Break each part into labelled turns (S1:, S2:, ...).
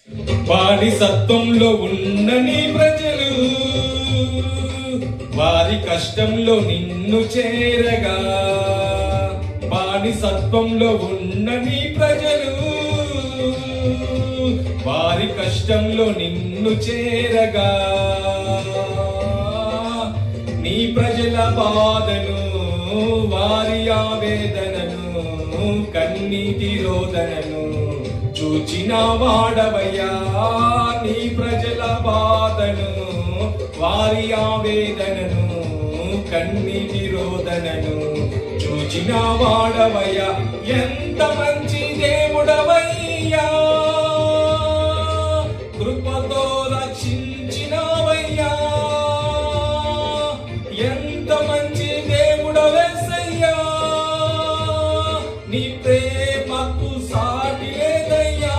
S1: బానిసత్వంలో ఉన్న నీ ప్రజలు వారి కష్టంలో నిన్ను చేరగా, బానిసత్వంలో ఉన్న నీ ప్రజలు వారి కష్టంలో నిన్ను చేరగా, నీ ప్రజల బాధను వారి ఆవేదనను కన్నీటి రోదనను చూచిన వాడవయ్యా. నీ ప్రజల బాధను వారి ఆవేదనను కన్నీటి రోదనను చూచిన వాడవయ్యా. ఎంత మంచి దేవుడవయ్యా, కృపతో రక్షించినవయ్యా. ఎంత మంచి దేవుడవేసయ్యా, నీ ప్రేమకు సాటి లేదయ్యా.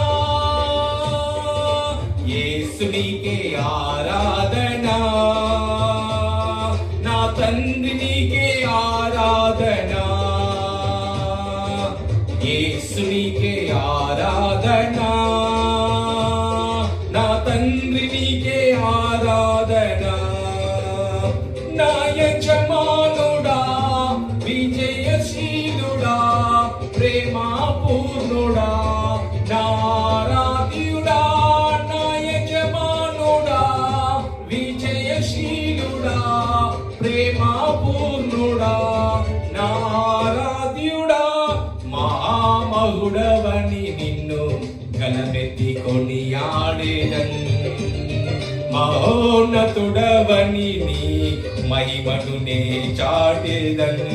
S1: యేసు నీకే ఆరాధన, నా తండ్రి నీకే ఆరాధన. యేసు నీకే ఆరాధన, నా తండ్రి నీకే ఆరాధన. నా యజమానుడా విజయశీలుడా ప్రేమపూర్ణుడా నారాధ్యుడా. నా యజమానుడా విజయశీలుడా ప్రేమపూర్ణుడా నారాధ్యుడా. మహామహుడవని నిన్ను గలమెత్తి కొనియాడేదన్, మహోన్నతుడవని నీ మహిమను నే చాటేదన్.